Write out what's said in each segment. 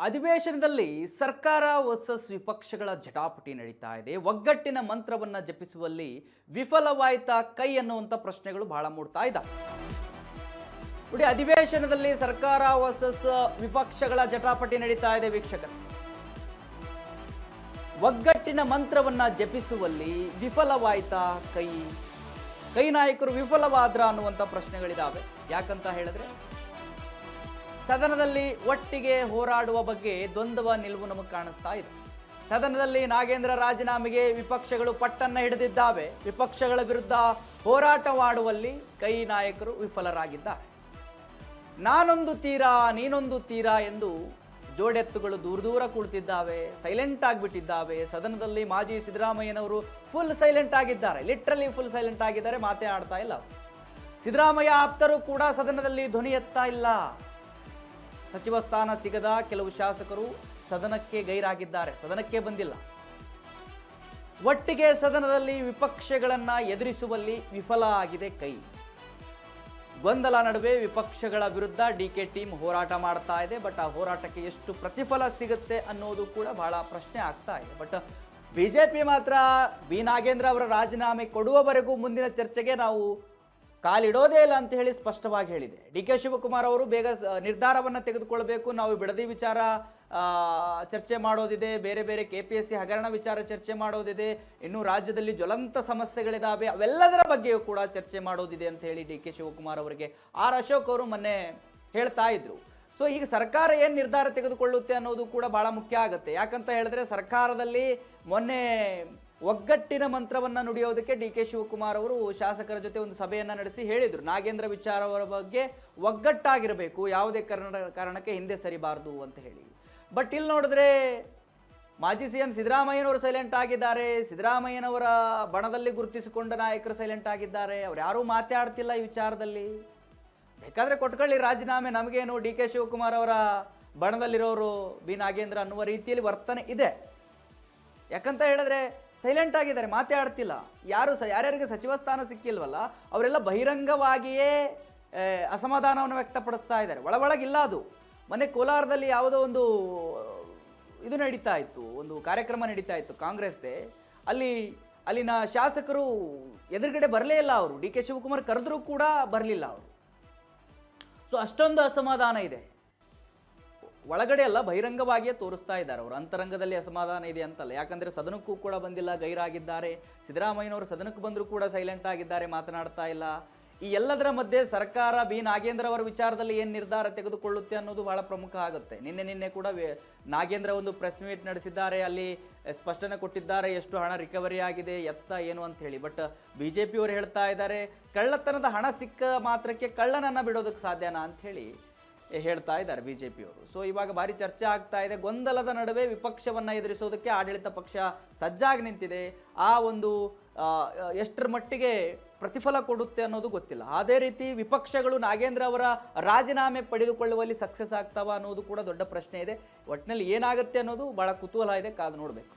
ಅಧಿವೇಶನದಲ್ಲಿ ಸರ್ಕಾರ ವರ್ಸಸ್ ವಿಪಕ್ಷಗಳ ಜಟಾಪಟಿ ನಡೀತಾ ಇದೆ. ಒಗ್ಗಟ್ಟಿನ ಮಂತ್ರವನ್ನ ಜಪಿಸುವಲ್ಲಿ ವಿಫಲವಾಯಿತಾ ಕೈ ಅನ್ನುವಂಥ ಪ್ರಶ್ನೆಗಳು ಬಹಳ ಮೂಡ್ತಾ ಇದ್ದಾವೆ. ನೋಡಿ, ಅಧಿವೇಶನದಲ್ಲಿ ಸರ್ಕಾರ ವರ್ಸಸ್ ವಿಪಕ್ಷಗಳ ಜಟಾಪಟಿ ನಡೀತಾ ಇದೆ ವೀಕ್ಷಕರು. ಒಗ್ಗಟ್ಟಿನ ಮಂತ್ರವನ್ನ ಜಪಿಸುವಲ್ಲಿ ವಿಫಲವಾಯಿತಾ ಕೈ ನಾಯಕರು ವಿಫಲವಾದ್ರ ಅನ್ನುವಂಥ ಪ್ರಶ್ನೆಗಳಿದಾವೆ. ಯಾಕಂತ ಹೇಳಿದ್ರೆ ಸದನದಲ್ಲಿ ಒಟ್ಟಿಗೆ ಹೋರಾಡುವ ಬಗ್ಗೆ ದ್ವಂದ್ವ ನಿಲುವು ನಮಗೆ ಕಾಣಿಸ್ತಾ ಇದೆ. ಸದನದಲ್ಲಿ ನಾಗೇಂದ್ರ ರಾಜೀನಾಮೆಗೆ ವಿಪಕ್ಷಗಳು ಪಟ್ಟನ್ನ ಹಿಡಿದಿದ್ದಾವೆ. ವಿಪಕ್ಷಗಳ ವಿರುದ್ಧ ಹೋರಾಟ ಮಾಡುವಲ್ಲಿ ಕೈ ನಾಯಕರು ವಿಫಲರಾಗಿದ್ದಾರೆ. ನಾನೊಂದು ತೀರಾ ನೀನೊಂದು ತೀರಾ ಎಂದು ಜೋಡೆತ್ತುಗಳು ದೂರ ದೂರ ಕುಳಿತಿದ್ದಾವೆ, ಸೈಲೆಂಟ್ ಆಗಿಬಿಟ್ಟಿದ್ದಾವೆ. ಸದನದಲ್ಲಿ ಮಾಜಿ ಸಿದ್ದರಾಮಯ್ಯನವರು ಫುಲ್ ಸೈಲೆಂಟ್ ಆಗಿದ್ದಾರೆ, ಲಿಟ್ರಲಿ ಫುಲ್ ಸೈಲೆಂಟ್ ಆಗಿದ್ದಾರೆ, ಮಾತನಾಡ್ತಾ ಇಲ್ಲ. ಸಿದ್ದರಾಮಯ್ಯ ಆಪ್ತರು ಕೂಡ ಸದನದಲ್ಲಿ ಧ್ವನಿ ಎತ್ತಾ ಇಲ್ಲ. ಸಚಿವ ಸ್ಥಾನ ಸಿಗದ ಕೆಲವು ಶಾಸಕರು ಸದನಕ್ಕೆ ಗೈರಾಗಿದ್ದಾರೆ, ಸದನಕ್ಕೆ ಬಂದಿಲ್ಲ. ಒಟ್ಟಿಗೆ ಸದನದಲ್ಲಿ ವಿಪಕ್ಷಗಳನ್ನ ಎದುರಿಸುವಲ್ಲಿ ವಿಫಲ ಆಗಿದೆ ಕೈ. ಗೊಂದಲ ನಡುವೆ ವಿಪಕ್ಷಗಳ ವಿರುದ್ಧ ಡಿಕೆ ಟೀಮ್ ಹೋರಾಟ ಮಾಡ್ತಾ ಇದೆ. ಬಟ್ ಆ ಹೋರಾಟಕ್ಕೆ ಎಷ್ಟು ಪ್ರತಿಫಲ ಸಿಗುತ್ತೆ ಅನ್ನೋದು ಕೂಡ ಬಹಳ ಪ್ರಶ್ನೆ ಆಗ್ತಾ ಇದೆ. ಬಟ್ ಬಿಜೆಪಿ ಮಾತ್ರ ಬಿ ನಾಗೇಂದ್ರ ಅವರ ರಾಜೀನಾಮೆ ಕೊಡುವವರೆಗೂ ಮುಂದಿನ ಚರ್ಚೆಗೆ ನಾವು ಕಾಲಿಡೋದೇ ಇಲ್ಲ ಅಂತ ಹೇಳಿ ಸ್ಪಷ್ಟವಾಗಿ ಹೇಳಿದೆ. ಡಿ ಕೆ ಶಿವಕುಮಾರ್ ಅವರು ಬೇಗ ನಿರ್ಧಾರವನ್ನು ತೆಗೆದುಕೊಳ್ಬೇಕು, ನಾವು ಬಿಡದಿ ವಿಚಾರ ಚರ್ಚೆ ಮಾಡೋದಿದೆ, ಬೇರೆ ಬೇರೆ KPSC ಹಗರಣ ವಿಚಾರ ಚರ್ಚೆ ಮಾಡೋದಿದೆ, ಇನ್ನು ರಾಜ್ಯದಲ್ಲಿ ಜ್ವಲಂತ ಸಮಸ್ಯೆಗಳಿದಾವೆ, ಅವೆಲ್ಲದರ ಬಗ್ಗೆಯೂ ಕೂಡ ಚರ್ಚೆ ಮಾಡೋದಿದೆ ಅಂತ ಹೇಳಿ ಡಿ ಕೆ ಶಿವಕುಮಾರ್ ಅವರಿಗೆ ಅಶೋಕ್ ಅವರು ಮೊನ್ನೆ ಹೇಳ್ತಾ ಇದ್ರು. ಸೊ ಈಗ ಸರ್ಕಾರ ಏನು ನಿರ್ಧಾರ ತೆಗೆದುಕೊಳ್ಳುತ್ತೆ ಅನ್ನೋದು ಕೂಡ ಬಹಳ ಮುಖ್ಯ ಆಗುತ್ತೆ. ಯಾಕಂತ ಹೇಳಿದ್ರೆ ಸರ್ಕಾರದಲ್ಲಿ ಮೊನ್ನೆ ಒಗ್ಗಟ್ಟಿನ ಮಂತ್ರವನ್ನು ನುಡಿಯೋದಕ್ಕೆ ಡಿ ಕೆ ಶಿವಕುಮಾರ್ ಅವರು ಶಾಸಕರ ಜೊತೆ ಒಂದು ಸಭೆಯನ್ನು ನಡೆಸಿ ಹೇಳಿದರು, ನಾಗೇಂದ್ರ ವಿಚಾರವರ ಬಗ್ಗೆ ಒಗ್ಗಟ್ಟಾಗಿರಬೇಕು, ಯಾವುದೇ ಕಾರಣಕ್ಕೆ ಹಿಂದೆ ಸರಿಬಾರದು ಅಂತ ಹೇಳಿ. ಬಟ್ ಇಲ್ಲಿ ನೋಡಿದ್ರೆ ಮಾಜಿ CM ಸಿದ್ದರಾಮಯ್ಯನವರು ಸೈಲೆಂಟ್ ಆಗಿದ್ದಾರೆ, ಸಿದ್ದರಾಮಯ್ಯನವರ ಬಣದಲ್ಲಿ ಗುರುತಿಸಿಕೊಂಡ ನಾಯಕರು ಸೈಲೆಂಟ್ ಆಗಿದ್ದಾರೆ, ಅವ್ರು ಯಾರೂ ಮಾತಾಡ್ತಿಲ್ಲ ಈ ವಿಚಾರದಲ್ಲಿ. ಬೇಕಾದರೆ ಕೊಟ್ಕೊಳ್ಳಿ ರಾಜೀನಾಮೆ, ನಮಗೇನು, ಡಿ ಕೆ ಶಿವಕುಮಾರ್ ಅವರ ಬಣದಲ್ಲಿರೋರು ಬಿ ನಾಗೇಂದ್ರ ಅನ್ನುವ ರೀತಿಯಲ್ಲಿ ವರ್ತನೆ ಇದೆ. ಯಾಕಂತ ಹೇಳಿದ್ರೆ ಸೈಲೆಂಟ್ ಆಗಿದ್ದಾರೆ, ಮಾತಾಡ್ತಿಲ್ಲ. ಯಾರ್ಯಾರಿಗೆ ಸಚಿವ ಸ್ಥಾನ ಸಿಕ್ಕಿಲ್ವಲ್ಲ ಅವರೆಲ್ಲ ಬಹಿರಂಗವಾಗಿಯೇ ಅಸಮಾಧಾನವನ್ನು ವ್ಯಕ್ತಪಡಿಸ್ತಾ ಇದ್ದಾರೆ, ಒಳಗಿಲ್ಲ. ಅದು ಮೊನ್ನೆ ಕೋಲಾರದಲ್ಲಿ ಯಾವುದೋ ಒಂದು ಇದು ನಡೀತಾ ಇತ್ತು, ಒಂದು ಕಾರ್ಯಕ್ರಮ ನಡೀತಾ ಇತ್ತು ಕಾಂಗ್ರೆಸ್ದೇ. ಅಲ್ಲಿನ ಶಾಸಕರು ಎದುರುಗಡೆ ಬರಲೇ ಇಲ್ಲ. ಅವರು ಡಿ ಕೆ ಶಿವಕುಮಾರ್ ಕರೆದ್ರೂ ಕೂಡ ಬರಲಿಲ್ಲ ಅವರು. ಸೊ ಅಷ್ಟೊಂದು ಅಸಮಾಧಾನ ಇದೆ. ಒಳಗಡೆ ಅಲ್ಲ, ಬಹಿರಂಗವಾಗಿಯೇ ತೋರಿಸ್ತಾ ಇದ್ದಾರೆ. ಅವರು ಅಂತರಂಗದಲ್ಲಿ ಅಸಮಾಧಾನ ಇದೆ ಅಂತಲ್ಲ. ಯಾಕಂದರೆ ಸದನಕ್ಕೂ ಕೂಡ ಬಂದಿಲ್ಲ, ಗೈರಾಗಿದ್ದಾರೆ. ಸಿದ್ದರಾಮಯ್ಯನವರು ಸದನಕ್ಕೆ ಬಂದರೂ ಕೂಡ ಸೈಲೆಂಟ್ ಆಗಿದ್ದಾರೆ, ಮಾತನಾಡ್ತಾ ಇಲ್ಲ. ಈ ಎಲ್ಲದರ ಮಧ್ಯೆ ಸರ್ಕಾರ ಬಿ ನಾಗೇಂದ್ರ ಅವರ ವಿಚಾರದಲ್ಲಿ ಏನು ನಿರ್ಧಾರ ತೆಗೆದುಕೊಳ್ಳುತ್ತೆ ಅನ್ನೋದು ಬಹಳ ಪ್ರಮುಖ ಆಗುತ್ತೆ. ನಿನ್ನೆ ಕೂಡ ನಾಗೇಂದ್ರ ಒಂದು ಪ್ರೆಸ್ ಮೀಟ್ ನಡೆಸಿದ್ದಾರೆ, ಅಲ್ಲಿ ಸ್ಪಷ್ಟನೆ ಕೊಟ್ಟಿದ್ದಾರೆ ಎಷ್ಟು ಹಣ ರಿಕವರಿ ಆಗಿದೆ, ಏನು ಅಂತ ಹೇಳಿ. ಬಟ್ BJP ಅವರು ಹೇಳ್ತಾ ಇದ್ದಾರೆ, ಕಳ್ಳತನದ ಹಣ ಸಿಕ್ಕ ಮಾತ್ರಕ್ಕೆ ಕಳ್ಳನನ್ನು ಬಿಡೋದಕ್ಕೆ ಸಾಧ್ಯನಾ ಅಂತ ಹೇಳಿ ಹೇಳ್ತಾ ಇದ್ದಾರೆ BJP ಅವರು. ಸೊ ಇವಾಗ ಭಾರಿ ಚರ್ಚೆ ಆಗ್ತಾ ಇದೆ. ಗೊಂದಲದ ನಡುವೆ ವಿಪಕ್ಷವನ್ನು ಎದುರಿಸೋದಕ್ಕೆ ಆಡಳಿತ ಪಕ್ಷ ಸಜ್ಜಾಗಿ ನಿಂತಿದೆ. ಆ ಒಂದು ಎಷ್ಟರ ಮಟ್ಟಿಗೆ ಪ್ರತಿಫಲ ಕೊಡುತ್ತೆ ಅನ್ನೋದು ಗೊತ್ತಿಲ್ಲ. ಅದೇ ರೀತಿ ವಿಪಕ್ಷಗಳು ನಾಗೇಂದ್ರ ಅವರ ರಾಜೀನಾಮೆ ಪಡೆದುಕೊಳ್ಳುವಲ್ಲಿ ಸಕ್ಸಸ್ ಆಗ್ತಾವ ಅನ್ನೋದು ಕೂಡ ದೊಡ್ಡ ಪ್ರಶ್ನೆ ಇದೆ. ಒಟ್ಟಿನಲ್ಲಿ ಏನಾಗುತ್ತೆ ಅನ್ನೋದು ಬಹಳ ಕುತೂಹಲ ಇದೆ, ಕಾದು ನೋಡಬೇಕು.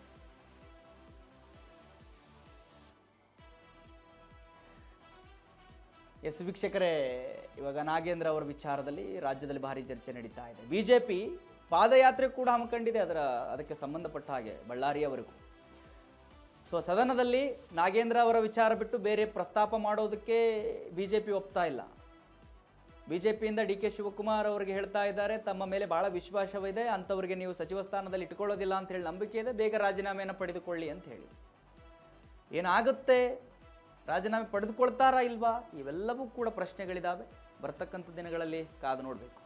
ವೀಕ್ಷಕರೇ, ಇವಾಗ ನಾಗೇಂದ್ರ ಅವರ ವಿಚಾರದಲ್ಲಿ ರಾಜ್ಯದಲ್ಲಿ ಭಾರಿ ಚರ್ಚೆ ನಡೀತಾ ಇದೆ. BJP ಪಾದಯಾತ್ರೆ ಕೂಡ ಹಮ್ಮಿಕೊಂಡಿದೆ ಅದಕ್ಕೆ ಸಂಬಂಧಪಟ್ಟ ಹಾಗೆ ಬಳ್ಳಾರಿಯವರೆಗೂ. ಸೊ ಸದನದಲ್ಲಿ ನಾಗೇಂದ್ರ ಅವರ ವಿಚಾರ ಬಿಟ್ಟು ಬೇರೆ ಪ್ರಸ್ತಾಪ ಮಾಡೋದಕ್ಕೆ BJP ಒಪ್ತಾ ಇಲ್ಲ. BJPಯಿಂದ ಡಿ ಕೆ ಶಿವಕುಮಾರ್ ಅವರಿಗೆ ಹೇಳ್ತಾ ಇದ್ದಾರೆ, ತಮ್ಮ ಮೇಲೆ ಭಾಳ ವಿಶ್ವಾಸವಿದೆ, ಅಂಥವ್ರಿಗೆ ನೀವು ಸಚಿವ ಸ್ಥಾನದಲ್ಲಿ ಇಟ್ಕೊಳ್ಳೋದಿಲ್ಲ ಅಂತ ಹೇಳಿ ನಂಬಿಕೆ ಇದೆ, ಬೇಗ ರಾಜೀನಾಮೆಯನ್ನು ಪಡೆದುಕೊಳ್ಳಿ ಅಂತ ಹೇಳಿ. ಏನಾಗುತ್ತೆ, ರಾಜೀನಾಮೆ ಪಡೆದುಕೊಳ್ತಾರಾ ಇಲ್ವಾ, ಇವೆಲ್ಲವೂ ಕೂಡ ಪ್ರಶ್ನೆಗಳಿದ್ದಾವೆ. ಬರ್ತಕ್ಕಂಥ ದಿನಗಳಲ್ಲಿ ಕಾದು ನೋಡಬೇಕು.